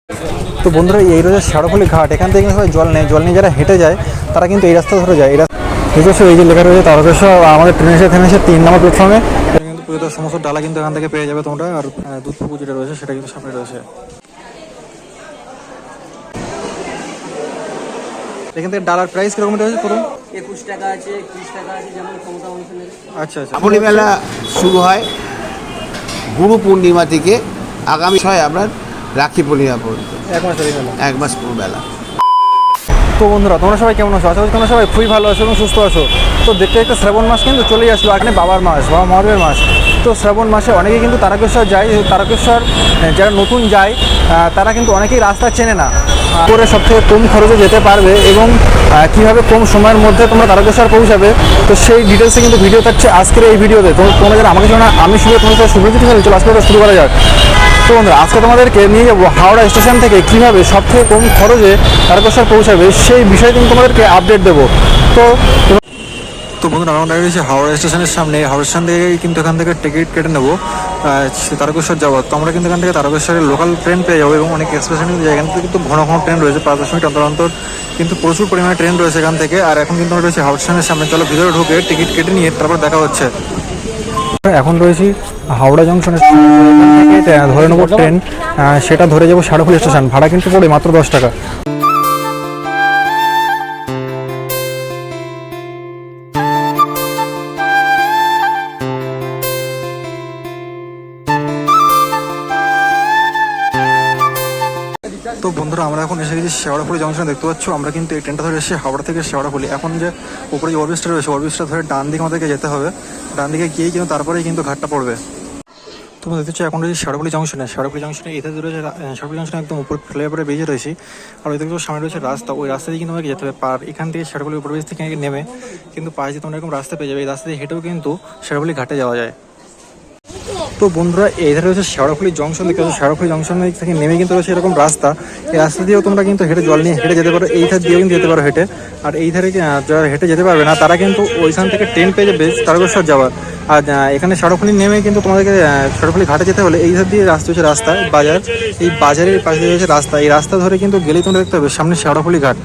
তো বন্ধুরা এই রয়েছে শেওড়াফুলি ঘাট, এখান থেকে কিন্তু জল নেই, জল নিয়ে যারা হেঁটে যায় তারা কিন্তু এই রাস্তা ধরে যায়। এই রাস্তা এই যে লেখা রয়েছে তারকেশ্বর, আমাদের ট্রেন এসে থেমেছে 3 নম্বর প্ল্যাটফর্মে। কিন্তু পুজোর সমস্ত ডালা কিন্তু এখান থেকে পেয়ে যাবে তোমরা। আর দুধ পুকুর যেটা রয়েছে সেটা কিন্তু সামনে রয়েছে। এখান থেকে ডালার প্রাইস কিরকম রয়েছে পুরো? 21 টাকা আছে, 30 টাকা আছে, যেমন ক্ষমতা অনুসারে। আচ্ছা আচ্ছা। শ্রাবণী মেলা শুরু হয় গুরু পূর্ণিমা থেকে আগামী হয় আপনার রাখি পূর্ণিমা পর্যন্ত, 1 মাস হয়ে গেল। 1 মাস পুরো মেলা। তো বন্ধুরা তোমরা সবাই কেমন আছো? আশা করি তোমরা সবাই খুবই ভালো আছো এবং সুস্থ আছো। তো দেখতে দেখতে শ্রাবণ মাস কিন্তু চলেই আসলো, এখানে বাবার মাস, বাবা মহাদেবের মাস। তো শ্রাবণ মাসে অনেকেই কিন্তু তারকেশ্বর যায়। তারকেশ্বর যারা নতুন যায় তারা কিন্তু অনেকেই রাস্তা চেনে না, করে সবথেকে কম খরচে যেতে পারবে এবং কীভাবে কম সময়ের মধ্যে তোমরা তারকেশ্বর পৌঁছাবে, তো সেই ডিটেলসে কিন্তু ভিডিও থাকছে আজকের এই ভিডিওতে। তোমরা যারা আমাকে জানো, আমি শুরু তোমাদের সুব্রজিৎ চ্যানেল, চলো আজকে শুরু করা যাক। তো বন্ধুরা আজকে তোমাদেরকে নিয়ে যাবো হাওড়া স্টেশন থেকে কীভাবে সবথেকে কম খরচে তারকেশ্বর পৌঁছাবে সেই বিষয়ে কিন্তু তোমাদেরকে আপডেট দেবো। তো বন্ধুরা আমরা রয়েছে হাওড়া স্টেশনের সামনে। হাওড়া স্টেশন থেকে কিন্তু এখান থেকে টিকিট কেটে নেবো তারকেশ্বর যাবো। তো আমরা কিন্তু এখান থেকে তারকেশ্বরের লোকাল ট্রেন পেয়ে যাবো এবং অনেক এক্সপ্রেস এখান থেকে কিন্তু ঘন ঘন ট্রেন রয়েছে, 5-10 মিনিট অন্তর অন্তর কিন্তু প্রচুর পরিমাণে ট্রেন রয়েছে এখান থেকে। আর এখন কিন্তু আমরা রয়েছে হাওড়া স্টেশনের সামনে, চলো ভিতরে ঢুকে টিকিট কেটে নিয়ে তারপর দেখা হচ্ছে। এখন রয়েছি হাওড়া জংশনের থেকে ধরে নেবো ট্রেন, সেটা ধরে যাবো শেওড়াফুলি স্টেশন। ভাড়া কিন্তু পড়ে মাত্র 10 টাকা। তো বন্ধুরা আমরা এখন এসে গেছি শেওড়াফুলি জংশনে, দেখতে পাচ্ছ। আমরা কিন্তু এই ট্রেনটা ধরে এসেছি হাওড়া থেকে শেওড়াফুলি। এখন যে উপরে যে ওভারব্রিজটা রয়েছে, ওভারব্রিজটা ধরে ডান দিকে আমাদেরকে যেতে হবে। ডান দিকে গিয়েই কিন্তু তারপরেই কিন্তু ঘাটটা পড়বে। তোমরা দেখতে পাচ্ছ এখন রয়েছে শেওড়াফুলি জংশনে। শেওড়াফুলি জংশনে এতে রয়েছে শেওড়াফুলি জংশনে একদম উপর ফ্লাইওভারে বেজে রয়েছি। আর ওই দেখছো সামনে রয়েছে রাস্তা, ওই রাস্তা দিয়ে কিন্তু আমাকে যেতে হবে পার। এখান থেকে শেওড়াফুলি ওভারব্রিজ থেকে নেমে কিন্তু পাশে দিয়ে তোমরা এরকম রাস্তা পেয়ে যাবে। এই রাস্তা দিয়ে হেঁটেও কিন্তু শেওড়াফুলি ঘাটে যাওয়া যায়। তো বন্ধুরা এই ধারে রয়েছে শেওড়াফুলি জংশন, দেখতে পাচ্ছ। শেওড়াফুলি জংশন থেকে নেমে কিন্তু রয়েছে এরকম রাস্তা। এই রাস্তা দিয়েও তোমরা কিন্তু হেঁটে জল নিয়ে হেঁটে যেতে পারো, এই ধার দিয়েও কিন্তু যেতে পারো হেঁটে। আর এই ধারে যারা হেঁটে যেতে পারবে না তারা কিন্তু ওইখান থেকে ট্রেন পেয়ে যাবে তারকেশ্বর যাওয়ার। আর এখানে শেওড়াফুলি নেমে কিন্তু তোমাদেরকে শেওড়াফুলি ঘাটে যেতে হলে এই ধার দিয়ে রাস্তা হচ্ছে রাস্তা বাজার, এই বাজারের পাশে দিয়ে হচ্ছে রাস্তা। এই রাস্তা ধরে কিন্তু গেলেই তোমরা দেখতে হবে সামনে শেওড়াফুলি ঘাট।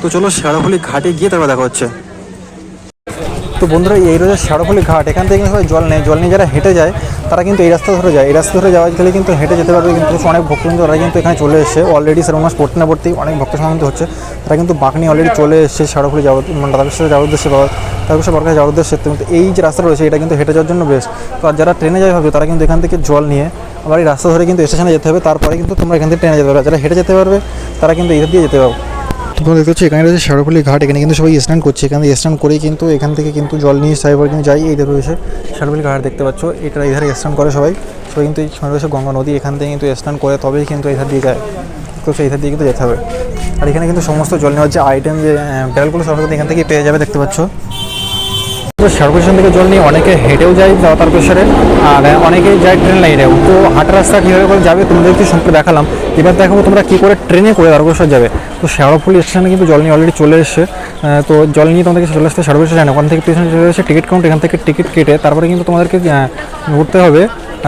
তো চলো শেওড়াফুলি ঘাটে গিয়ে তারপর দেখা হচ্ছে। তো বন্ধুরা এই রয়েছে শেওড়াফুলি ঘাট, এখান থেকে কিন্তু জল নেই, জল নিয়ে যারা হেঁটে যায় তারা কিন্তু এই রাস্তা ধরে যায়। এই রাস্তা ধরে যাওয়া গেলে কিন্তু হেঁটে যেতে পারবে। কিন্তু অনেক ভক্তবৃন্দ তারা কিন্তু এখানে চলে এসেছে অলরেডি। শ্রাবণ মাস পড়তে না পড়তেই অনেক ভক্ত সমাগম হচ্ছে, তারা কিন্তু বাঁকনি অলরেডি চলে এসেছে শেওড়াফুলি যাওয়ার, মানে তারকেশ্বর যাওয়ার উদ্দেশ্যে বা তারকেশ্বর বরগাঁ যাওয়ার উদ্দেশ্যে। কিন্তু এই যে রাস্তা রয়েছে এটা কিন্তু হেঁটে যাওয়ার জন্য বেস্ট। তো আর যারা ট্রেনে যায় ভাবে তারা কিন্তু এখান থেকে জল নিয়ে আবার এই রাস্তা ধরে কিন্তু স্টেশনে যেতে হবে, তারপরে কিন্তু তোমরা এখান থেকে ট্রেনে যেতে পারবে। যারা হেঁটে যেতে পারবে তারা কিন্তু এই দিয়ে যেতে পারবে। তোমরা দেখতে পাচ্ছ এখানে রয়েছে শেওড়াফুলি ঘাট, এখানে কিন্তু সবাই স্নান করছে। এখানে স্নান করেই কিন্তু এখান থেকে কিন্তু জল নিয়ে সাইবার কিন্তু যাই। এই রয়েছে শেওড়াফুলি ঘাট, দেখতে পাচ্ছ। এটা এই ধারে স্নান করে সবাই কিন্তু এই সময় রয়েছে গঙ্গা নদী, এখান থেকে কিন্তু স্নান করে তবেই কিন্তু এই ধার দিয়ে যায়। তো সেই ধার দিয়ে কিন্তু যেতে হবে। আর এখানে কিন্তু সমস্ত জল নেওয়ার যে আইটেম, যে ব্যাগগুলো সব এখান থেকে পেয়ে যাবে, দেখতে পাচ্ছ। তো শেওড়াফুলি স্টেশন থেকে জল নিয়ে অনেকে হেঁটেও যায় তারকেশ্বরে, আর অনেকেই যায় ট্রেন লাইনেও। তো হাঁটা রাস্তা কীভাবে করে যাবে তোমাদেরকে সম্পর্কে দেখালাম। এবার দেখাবো তোমরা কী করে ট্রেনে করে তারকেশ্বর যাবে। তো শেওড়াফুলি স্টেশনে কিন্তু জল নিয়ে অলরেডি চলে এসেছে। তো জল নিয়ে তোমাদেরকে চলে আসতে শেওড়াফুলি স্টেশন, ওখান থেকে পেছনে চলে এসেছে টিকিট কাউন্ট, এখান থেকে টিকিট কেটে তারপরে কিন্তু তোমাদেরকে উঠতে হবে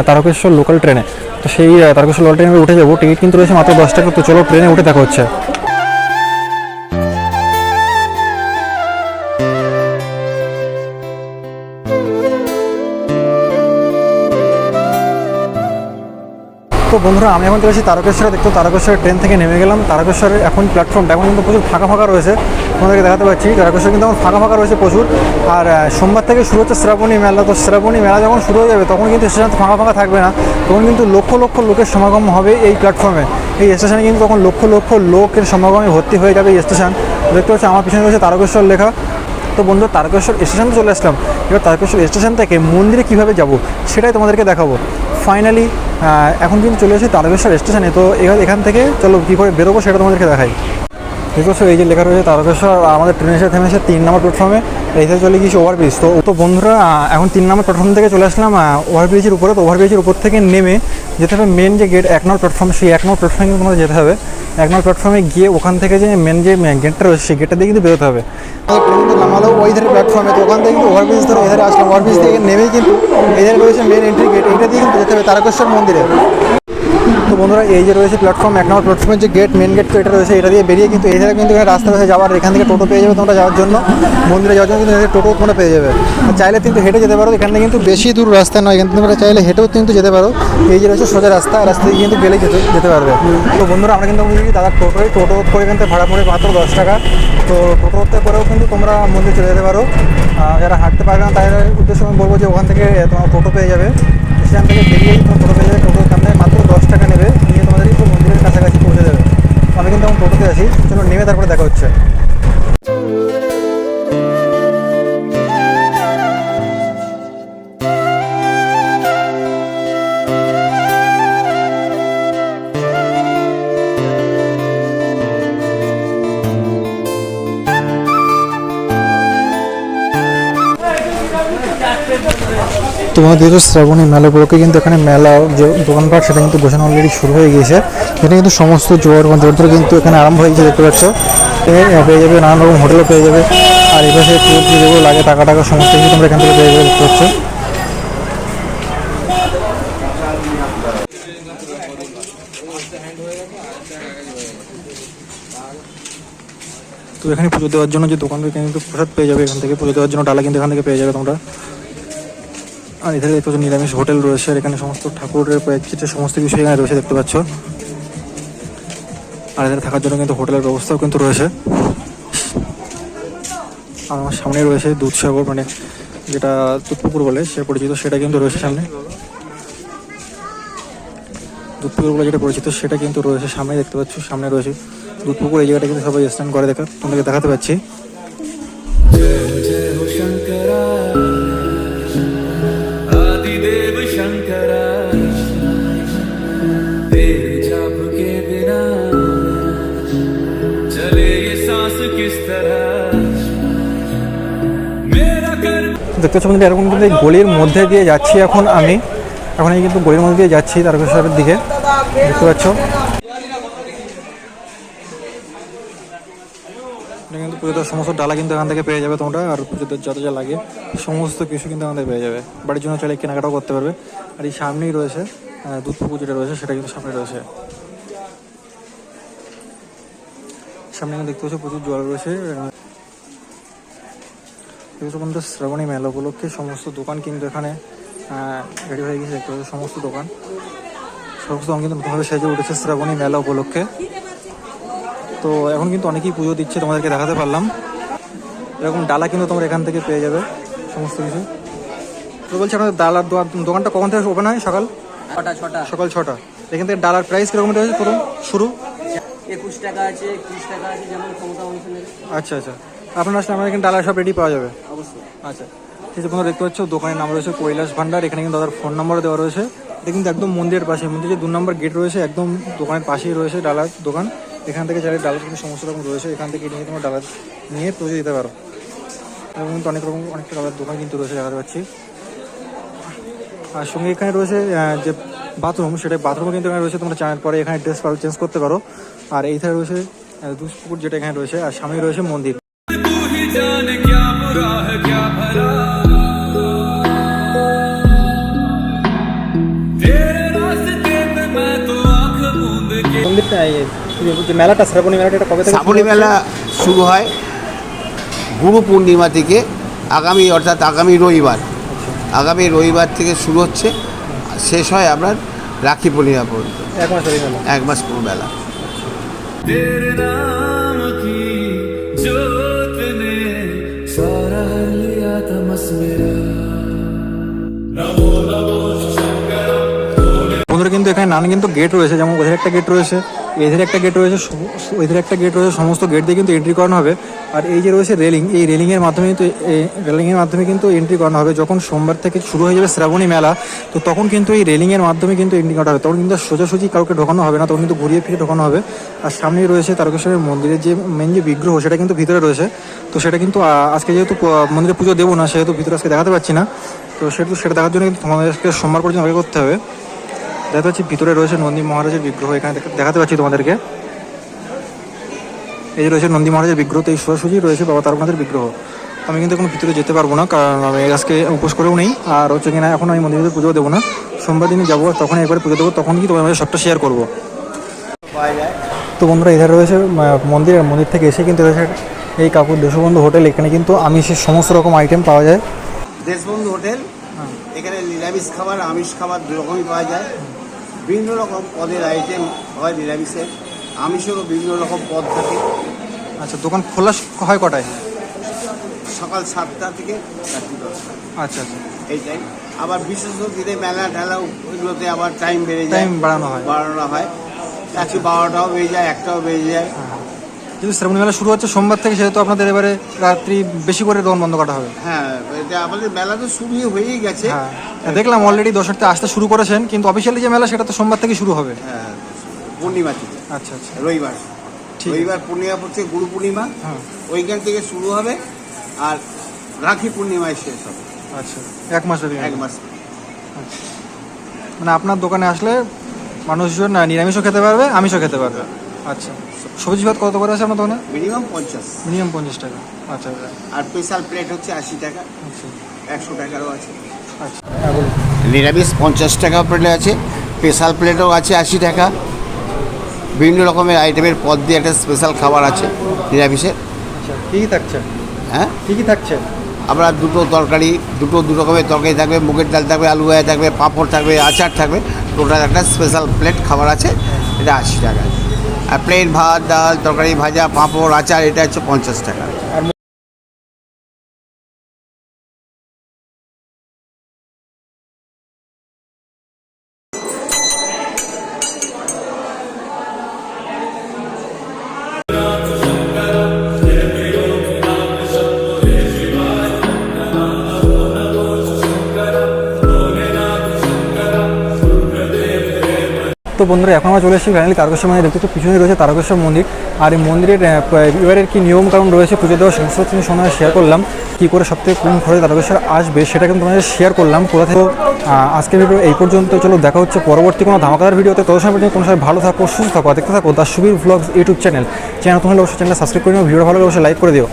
তারকেশ্বর লোকাল ট্রেনে। তো সেই তারকেশ্বর লোকাল ট্রেনে উঠে যাবো, টিকিট কিন্তু রয়েছে মাত্র 10 টাকা। তো চলো ট্রেনে উঠে দেখা হচ্ছে। তো বন্ধুরা আমি এখন চলেছি তারকেশ্বরে, দেখতো তারকেশ্বরের ট্রেন থেকে নেমে গেলাম। তারকেশ্বরের এখন প্ল্যাটফর্মটা এখন কিন্তু প্রচুর ফাঁকা ফাঁকা রয়েছে, তোমাদেরকে দেখাতে পাচ্ছি। তারকেশ্বর কিন্তু এখন ফাঁকা ফাঁকা রয়েছে প্রচুর। আর সোমবার থেকে শুরু হচ্ছে শ্রাবণী মেলা। তো শ্রাবণী মেলা যখন শুরু হয়ে যাবে তখন কিন্তু স্টেশন ফাঁকা ফাঁকা থাকবে না, তখন কিন্তু লক্ষ লক্ষ লোকের সমাগম হবে এই প্ল্যাটফর্মে। এই স্টেশনে কিন্তু তখন লক্ষ লক্ষ লোকের সমাগমে ভর্তি হয়ে যাবে এই স্টেশন। দেখতে পাচ্ছি আমার পিছনে রয়েছে তারকেশ্বর লেখা। তো বন্ধু তারকেশ্বর স্টেশন চলে আসলাম। এবার তারকেশ্বর স্টেশন থেকে মন্দিরে কীভাবে যাব সেটাই তোমাদেরকে দেখাবো। ফাইনালি এখন কিন্তু চলে এসেছি তারকেশ্বর স্টেশনে। তো এখান থেকে চলো কী করে বেরোবো সেটা তোমাদেরকে দেখাই। দেখতে পাচ্ছ এই যে লেখা রয়েছে তারকেশ্বর, আমাদের ট্রেন এসে থেমেছে 3 নম্বর প্ল্যাটফর্মে। এইখানে চলে গিয়েছি ওভারব্রিজ। তো বন্ধুরা এখন 3 নম্বর প্ল্যাটফর্ম থেকে চলে আসলাম ওভারব্রিজের উপরে। তো ওভারব্রিজের উপর থেকে নেমে যেতে হবে মেন যে গেট 1 নম্বর প্ল্যাটফর্ম, সেই 1 নম্বর প্ল্যাটফর্মে কিন্তু তোমাদের যেতে হবে। 1 নম্বর প্ল্যাটফর্মে গিয়ে ওখান থেকে যে মেন যে গেটটা রয়েছে সেই গেটটা দিয়ে কিন্তু বেরোতে হবে। ট্রেনটা নামালো ওই ধারে প্ল্যাটফর্মে, তো ওখান থেকে কিন্তু ওভারব্রিজ ধরে এধারে আসলাম। ওভারব্রিজ থেকে নেমেই কিন্তু এধারে রয়েছে মেন এন্ট্রি গেট, এইটা দিয়ে কিন্তু যেতে হবে তারকেশ্বর মন্দিরে। তো বন্ধুরা এই যে রয়েছে প্ল্যাটফর্ম 1 নম্বর প্ল্যাটফর্মের যে গেট মেন গেট তো এটা রয়েছে, এটা দিয়ে বেরিয়ে কিন্তু এই জায়গায় কিন্তু এখানে রাস্তা রয়েছে যাওয়ার, এখান থেকে টোটো পেয়ে যাবে তোমরা যাওয়ার জন্য, মন্দিরে যাওয়ার জন্য কিন্তু এখানে টোটো তোমরা পেয়ে যাবে। আর চাইলে কিন্তু হেঁটে যেতে পারো, এখান থেকে কিন্তু বেশি দূর রাস্তা নয়, এখান থেকে তোমরা চাইলে হেঁটেও কিন্তু যেতে পারো। এই যে রয়েছে সোজা রাস্তা, রাস্তা দিয়ে কিন্তু গেলে যেতে পারবে। তো বন্ধুরা আমরা কিন্তু বুঝি দাদা টোটো করে কিন্তু ভাড়া পড়ে মাত্র 10 টাকা। তো টোটোতে করেও কিন্তু তোমরা মন্দিরে চলে যেতে পারো। যারা হাঁটতে পারবে না তাদের উদ্দেশ্যে আমি বলবো যে ওখান থেকে তোমার টোটো পেয়ে যাবে, সেখান থেকে বেরিয়েই তোমার টোটো পেয়ে যাবে। টোটো এখান থেকে মাত্র 10 টাকা নেবে, নিয়ে তোমাদের কিন্তু মন্দিরের কাছাকাছি পৌঁছে দেবে। আমি কিন্তু এখন টোটোতে আছি, চলো নেমে তারপরে দেখা হচ্ছে। তোমাদের যেহেতু শ্রাবণী মেলা উপলক্ষে কিন্তু এখানে মেলা যে দোকানপাট সেটা কিন্তু গোছানো অলরেডি শুরু হয়ে গিয়েছে। এটা কিন্তু সমস্ত জোয়ার ধরে কিন্তু এখানে আরম্ভ হয়ে গেছে, দেখতে পাচ্ছ। পেয়ে যাবে নানান রকম হোটেলও পেয়ে যাবে, আর এই পাশে যেগুলো লাগে টাকা সমস্ত কিছু তোমরা এখান থেকে পেয়ে যাবে, দেখতে পাচ্ছ। তো এখানে পুজো দেওয়ার জন্য যে দোকানগুলো কিন্তু প্রসাদ পেয়ে যাবে, এখান থেকে পুজো দেওয়ার জন্য ডালা কিন্তু এখান থেকে পেয়ে যাবে তোমরা। আর এখানে দেখতে পাচ্ছ নিরামিষ হোটেল রয়েছে, আর এখানে সমস্ত ঠাকুরের যে সমস্ত কিছু এখানে রয়েছে, দেখতে পাচ্ছ। আর এখানে থাকার জন্য কিন্তু হোটেলের ব্যবস্থাও কিন্তু রয়েছে। আর আমার সামনে রয়েছে দুধসাগর, মানে যেটা দুধপুকুর বলে সে পরিচিত, সেটা কিন্তু রয়েছে সামনে। দুধপুকুর বলে যেটা পরিচিত সেটা কিন্তু রয়েছে সামনে, দেখতে পাচ্ছ। সামনে রয়েছে দুধপুকুর, এই জায়গাটা কিন্তু সবাই স্নান করে তোমাদেরকে দেখাতে পাচ্ছি। দেখতে পাচ্ছ বন্ধুরা, এরকম কিন্তু এই গলির মধ্যে দিয়ে যাচ্ছি এখন আমি, এখন এই কিন্তু গলির মধ্যে দিয়ে যাচ্ছি তারকেশ্বরের দিকে, দেখতে পাচ্ছ। কিন্তু পুজোতে সমস্ত ডালা কিন্তু এখান থেকে পেয়ে যাবে তোমরা, আর পুজোতে যত যা লাগে সমস্ত কিছু কিন্তু আমাদের পেয়ে যাবে। বাড়ির জন্য চাইলে কেনাকাটাও করতে পারবে। আর এই সামনেই রয়েছে দুধপুকুর যেটা রয়েছে, সেটা কিন্তু সামনে রয়েছে। সামনে কিন্তু দেখতে পাচ্ছ প্রচুর জল রয়েছে। বন্ধু শ্রাবণী মেলা উপলক্ষে সমস্ত দোকান কিন্তু এখানে রেডি হয়ে গেছে, দেখতে পাচ্ছ। সমস্ত দোকান কিন্তু নতুনভাবে সেজে উঠেছে শ্রাবণী মেলা উপলক্ষে। তো এখন কিন্তু অনেকেই পুজো দিচ্ছে, তোমাদেরকে দেখাতে পারলাম। এরকম ডালা কিন্তু তোমরা এখান থেকে পেয়ে যাবে সমস্ত কিছু। তো বলছি আপনাদের ডালার দোকানটা কখন থেকে ওপেন হয়? সকাল 6টা। এখান থেকে ডালার প্রাইস কীরকম রয়েছে প্রথম শুরু? 21 টাকা আছে, 30 টাকা আছে, যেমন ক্ষমতা অনুসারে। আচ্ছা, আপনারা আসলে আমাদের এখানে ডালার সব রেডি পাওয়া যাবে? অবশ্যই। আচ্ছা, ঠিক আছে। তোমরা দেখতে পাচ্ছ দোকানের নাম রয়েছে কৈলাস ভান্ডার। এখানে কিন্তু দাদার ফোন নাম্বারও দেওয়া রয়েছে। এটা কিন্তু একদম মন্দিরের পাশে, মন্দিরের যে 2 নম্বর গেট রয়েছে একদম দোকানের পাশেই রয়েছে ডালার দোকান। এখান থেকে চাইলে ডালার কিন্তু সমস্ত রকম রয়েছে, এখান থেকে নিয়ে তোমরা ডালার নিয়ে পুজো দিতে পারো। এবং কিন্তু অনেকটা ডালার দোকান কিন্তু রয়েছে, দেখাতে পাচ্ছি। আর সঙ্গে এখানে রয়েছে যে বাথরুম, সেটা বাথরুমও কিন্তু এখানে রয়েছে, তোমরা চানের পরে এখানে ড্রেস চেঞ্জ করতে পারো। আর এই ধারে রয়েছে দুধপুকুর যেটা এখানে রয়েছে, আর সামনে রয়েছে মন্দির। মেলাটা শ্রাবণী মেলাটা এটা কবে থেকে? শ্রাবণী মেলা শুরু হয় গুরু পূর্ণিমা থেকে, অর্থাৎ আগামী রবিবার থেকে শুরু হচ্ছে, শেষ হয় আপনার রাখি পূর্ণিমা পর্যন্ত। 1 মাস পুরো মেলা। বন্ধুরা কিন্তু এখানে নানান কিন্তু গেট রয়েছে, যেমন ওদের একটা গেট রয়েছে, এদের একটা গেট রয়েছে, ওদের একটা গেট রয়েছে, সমস্ত গেট দিয়ে কিন্তু এন্ট্রি করানো হবে। আর এই যে রয়েছে রেলিং, এই রেলিংয়ের মাধ্যমে কিন্তু এন্ট্রি করানো হবে। যখন সোমবার থেকে শুরু হয়ে যাবে শ্রাবণী মেলা, তো তখন কিন্তু এই রেলিংয়ের মাধ্যমে কিন্তু এন্ট্রি করা হবে। তখন কিন্তু সোজাসুজি কাউকে ঢোকানো হবে না, তখন কিন্তু ঘুরিয়ে ফিরে ঢোকানো হবে। আর সামনেই রয়েছে তারকেশ্বরের মন্দিরের যে মেন যে বিগ্রহ, সেটা কিন্তু ভিতরে রয়েছে। তো সেটা কিন্তু আজকে যেহেতু মন্দিরে পুজো দেবো না, সেহেতু ভিতরে আজকে দেখাতে পাচ্ছি না। তো সেটা দেখার জন্য কিন্তু তোমাদেরকে সোমবার পর্যন্ত অপেক্ষা করতে হবে। দেখতে পাচ্ছি ভিতরে রয়েছে নন্দী মহারাজের বিগ্রহ, এখানে দেখাতে পাচ্ছি তোমাদেরকে। এই যে রয়েছে নন্দী মহারাজের বিগ্রহ, তো এই সোজাসুজি রয়েছে বাবা তারকনাথের বিগ্রহ। তো আমি কিন্তু কোনো ভিতরে যেতে পারবো না, কারণ আমি আজকে উপোস করেও নেই। আর হচ্ছে কিনা এখন আমি মন্দিরে পুজো দেবো না, সোমবার দিনই যাবো, তখন একবার পুজো দেবো, তখন কি তোমার মধ্যে সবটা শেয়ার করবো। পাওয়া যায়। তো বন্ধুরা এধারে রয়েছে মন্দির থেকে এসে কিন্তু রয়েছে এই কাকুর দেশবন্ধু হোটেল। এখানে কিন্তু আমিষের সমস্ত রকম আইটেম পাওয়া যায়। দেশবন্ধু হোটেল, এখানে নিরামিষ খাবার আমিষ খাবার দু রকমই পাওয়া যায়। বিভিন্ন রকম পদের আইটেম হয় নিরামিষের, আমিষেরও বিভিন্ন রকম পদ থাকে। আচ্ছা, দোকান খোলা হয় কটায়? সকাল 7টা থেকে রাত্রি 10টা, আচ্ছা আচ্ছা, এই টাইম। আবার বিশেষ দিনে মেলা ঢালা ওইগুলোতে আবার টাইম বেড়ে যায়, টাইম বাড়ানো হয়। রাত্রি 12টাও বেড়ে যায়, 1টাও বেড়ে যায়। যেহেতু শ্রাবণী মেলা শুরু হচ্ছে সোমবার থেকে, সেহেতু আপনাদের এবারে রাত্রি বেশি করে দোকান বন্ধ করা হবে। হ্যাঁ, এটা আমাদের মেলা তো শুরু হয়েই গেছে। হ্যাঁ, দেখলাম অলরেডি দর্শকতে আসতে শুরু করেছেন, কিন্তু অফিসিয়ালি যে মেলা সেটা তো সোমবার থেকে শুরু হবে। হ্যাঁ, পূর্ণিমা থেকে। আচ্ছা আচ্ছা, রবিবার, ঠিক। রবিবার পূর্ণিমা পড়ছে, গুরু পূর্ণিমা, হ্যাঁ, ওইখান থেকে শুরু হবে আর রাখি পূর্ণিমায় শেষ হবে। আচ্ছা, 1 মাস ব্যাপী। 1 মাস। মানে আপনার দোকানে আসলে মানুষজন নিরামিষও খেতে পারবে, আমিষও খেতে পারবে। আচ্ছা, সবজি ভাত কত করে আছে আপনার দোকানে? মিনিমাম 50, মিনিমাম 50 টাকা। আচ্ছা আর স্পেশাল প্লেট হচ্ছে 80 টাকা, আচ্ছা 100 টাকারও আছে। আচ্ছা, হ্যাঁ বলুন। নিরামিষ 50 টাকা প্লেট আছে, স্পেশাল প্লেটও আছে 80 টাকা। বিভিন্ন রকমের আইটেমের পদ দিয়ে একটা স্পেশাল খাবার আছে নিরামিষের। আচ্ছা, কী কী থাকছে? হ্যাঁ, কী কী থাকছে? আমরা দুটো তরকারি, দু রকমের তরকারি থাকবে, মুগের ডাল থাকবে, আলু ভাজা থাকবে, পাঁপড় থাকবে, আচার থাকবে। টোটাল একটা স্পেশাল প্লেট খাবার আছে, এটা 80 টাকা। আর প্লেন ভাত, ডাল, তরকারি, ভাজা, পাঁপড়, আচার, এটা হচ্ছে 50 টাকা। তো বন্ধুরা এখন আমরা চলে এসেছি ফাইনালি তারকেশ্বর মন্দির। দেখতে পিছনে রয়েছে তারকেশ্বর মন্দির। আর এই মন্দিরের এবারের কী নিয়ম কারণ রয়েছে পুজো দেওয়ার সমস্ত সময় শেয়ার করলাম, কী করে সবথেকে কোন ঘরে তারকেশ্বর আসবে সেটা কিন্তু তোমাদের শেয়ার করলাম। কোথা থেকে আজকের ভিডিও এই পর্যন্ত। চলো দেখা হচ্ছে পরবর্তী কোনো ধামাকাদার ভিডিওতে। তত সময় পর্যন্ত কোনো সময় ভালো থাকো, সুস্থ থাকো, দেখতে থাকো the Subir vlogs YouTube channel. তোমার অবশ্যই চ্যানেলটা সাবস্ক্রাইব করে নিও, ভিডিও ভালো লাগলে অবশ্যই লাইক করে দিও।